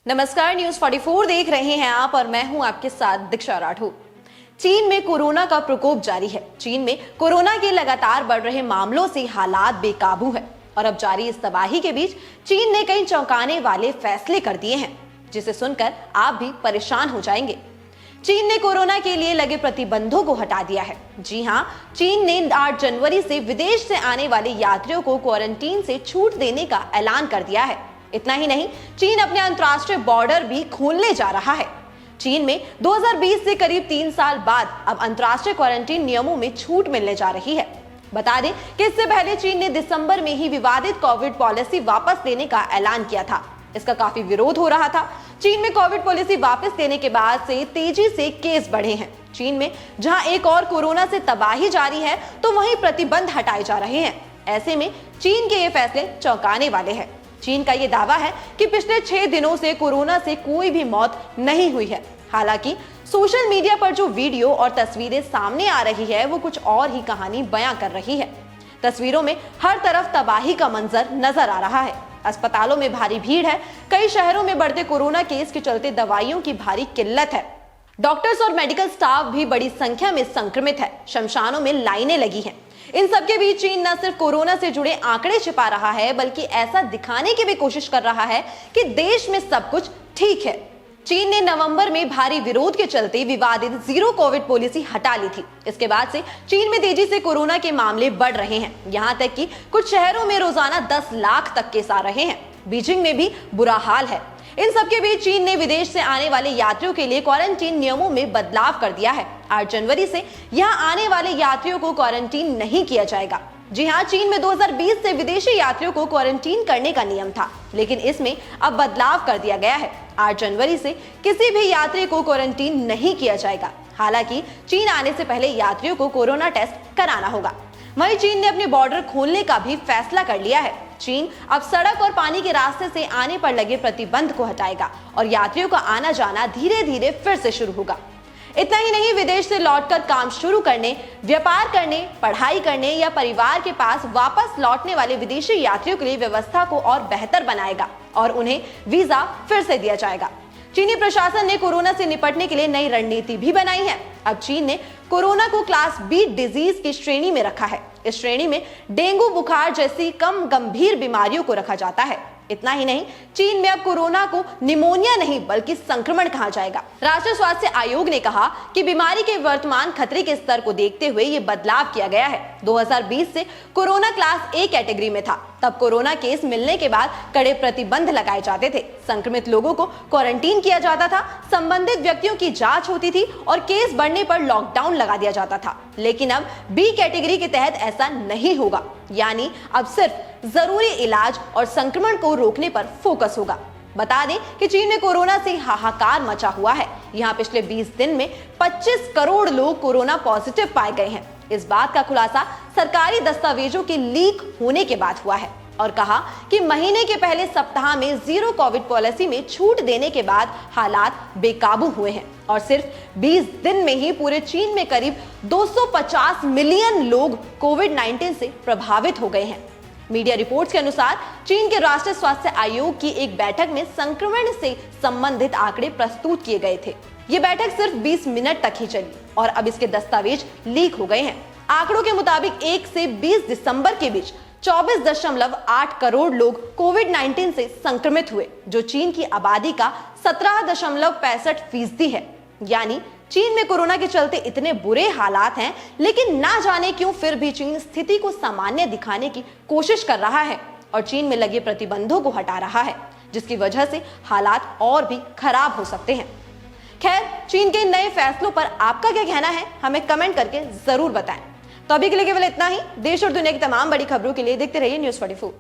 नमस्कार, न्यूज 44 देख रहे हैं आप और मैं हूं आपके साथ दीक्षा राठौर। चीन में कोरोना का प्रकोप जारी है। चीन में कोरोना के लगातार बढ़ रहे मामलों से हालात बेकाबू है और अब जारी इस तबाही के बीच चीन ने कई चौंकाने वाले फैसले कर दिए हैं, जिसे सुनकर आप भी परेशान हो जाएंगे। चीन ने कोरोना के लिए लगे प्रतिबंधों को हटा दिया है। जी हां, चीन ने 8 जनवरी से विदेश से आने वाले यात्रियों को क्वारंटीन से छूट देने का ऐलान कर दिया है। इतना ही नहीं, चीन अपने अंतर्राष्ट्रीय बॉर्डर भी खोलने जा रहा है। चीन में 2020 से करीब 3 साल बाद अब अंतर्राष्ट्रीय क्वारंटीन नियमों में छूट मिलने जा रही है। बता दें कि इससे पहले चीन ने दिसंबर में ही विवादित कोविड पॉलिसी वापस लेने का ऐलान किया था। इसका काफी विरोध हो रहा था। चीन में कोविड पॉलिसी वापस लेने के बाद से तेजी से केस बढ़े हैं। चीन में जहां एक और कोरोना से तबाही जारी है, तो वहीं प्रतिबंध हटाए जा रहे हैं। ऐसे में चीन के ये फैसले चौंकाने वाले हैं। चीन का ये दावा है कि पिछले 6 दिनों से कोरोना से कोई भी मौत नहीं हुई है। हालांकि सोशल मीडिया पर जो वीडियो और तस्वीरें सामने आ रही है, वो कुछ और ही कहानी बयां कर रही है। तस्वीरों में हर तरफ तबाही का मंजर नजर आ रहा है। अस्पतालों में भारी भीड़ है। कई शहरों में बढ़ते कोरोना केस के चलते दवाइयों की भारी किल्लत है। डॉक्टर्स और मेडिकल स्टाफ भी बड़ी संख्या में संक्रमित है। शमशानों में लाइनें लगी हैं। इन सबके बीच चीन न सिर्फ कोरोना से जुड़े आंकड़े छिपा रहा है, बल्कि ऐसा दिखाने की भी कोशिश कर रहा है कि देश में सब कुछ ठीक है। चीन ने नवंबर में भारी विरोध के चलते विवादित जीरो कोविड पॉलिसी हटा ली थी। इसके बाद से चीन में तेजी से कोरोना के मामले बढ़ रहे हैं। यहां तक कि कुछ शहरों में रोजाना 10 लाख तक केस आ रहे हैं। बीजिंग में भी बुरा हाल है। इन सबके बीच चीन ने विदेश से आने वाले यात्रियों के लिए क्वारंटीन नियमों में बदलाव कर दिया है। 8 जनवरी से यहां आने वाले यात्रियों को क्वारंटीन नहीं किया जाएगा। जी हां, चीन में 2020 से विदेशी यात्रियों को क्वारंटीन करने का नियम था, लेकिन इसमें अब बदलाव कर दिया गया है। 8 जनवरी से किसी भी यात्री को क्वारंटीन नहीं किया जाएगा। हालांकि चीन आने से पहले यात्रियों को कोरोना टेस्ट कराना होगा। वहीं चीन ने अपने बॉर्डर खोलने का भी फैसला कर लिया है। चीन अब सड़क और पानी के रास्ते से आने पर लगे प्रतिबंध को हटाएगा और यात्रियों का आना जाना धीरे धीरे फिर से शुरू होगा। इतना ही नहीं, विदेश से लौटकर काम शुरू करने, व्यापार करने, पढ़ाई करने या परिवार के पास वापस लौटने वाले विदेशी यात्रियों के लिए व्यवस्था को और बेहतर बनाएगा और उन्हें वीजा फिर से दिया जाएगा। चीनी प्रशासन ने कोरोना से निपटने के लिए नई रणनीति भी बनाई है। अब चीन ने कोरोना को क्लास बी डिजीज की श्रेणी में रखा है। इस श्रेणी में डेंगू बुखार जैसी कम गंभीर बीमारियों को रखा जाता है। इतना ही नहीं, चीन में अब कोरोना को निमोनिया नहीं बल्कि संक्रमण कहा जाएगा। राष्ट्रीय स्वास्थ्य आयोग ने कहा कि बीमारी के वर्तमान खतरे के स्तर को देखते हुए ये बदलाव किया गया है। 2020 से कोरोना क्लास ए कैटेगरी में था। तब कोरोना केस मिलने के बाद कड़े प्रतिबंध लगाए जाते थे। संक्रमित लोगों को क्वारंटीन किया जाता था, संबंधित व्यक्तियों की जांच होती थी और केस बढ़ने पर लॉकडाउन लगा दिया जाता था। लेकिन अब बी कैटेगरी के तहत ऐसा नहीं होगा, यानी अब सिर्फ जरूरी इलाज और संक्रमण को रोकने पर फोकस होगा। बता दें कि चीन में कोरोना से हाहाकार मचा हुआ है। यहाँ पिछले 20 दिन में 25 करोड़ लोग कोरोना पॉजिटिव पाए गए हैं। इस बात का खुलासा सरकारी दस्तावेजों के लीक होने के बाद हुआ है और कहा कि महीने के पहले सप्ताह में जीरो कोविड पॉलिसी में छूट देने के बाद हालात बेकाबू हुए हैं और सिर्फ 20 दिन में ही पूरे चीन में करीब 250 मिलियन लोग कोविड-19 से प्रभावित हो गए हैं। मीडिया रिपोर्ट्स के अनुसार चीन के राष्ट्रीय स्वास्थ्य आयोग की एक बैठक में संक्रमण से संबंधित आंकड़े प्रस्तुत किए गए थे। ये बैठक सिर्फ 20 मिनट तक ही चली और अब इसके दस्तावेज लीक हो गए हैं। आंकड़ों के मुताबिक 1 से 20 दिसंबर के बीच 24.8 करोड़ लोग कोविड-19 से संक्रमित हुए, जो चीन की आबादी का 17.65% है। यानी चीन में कोरोना के चलते इतने बुरे हालात हैं, लेकिन ना जाने क्यों फिर भी चीन स्थिति को सामान्य दिखाने की कोशिश कर रहा है और चीन में लगे प्रतिबंधों को हटा रहा है, जिसकी वजह से हालात और भी खराब हो सकते हैं। खैर, चीन के नए फैसलों पर आपका क्या कहना है, हमें कमेंट करके जरूर बताएं। तो अभी के लिए केवल इतना ही। देश और दुनिया की तमाम बड़ी खबरों के लिए देखते रहिए न्यूज़ 44।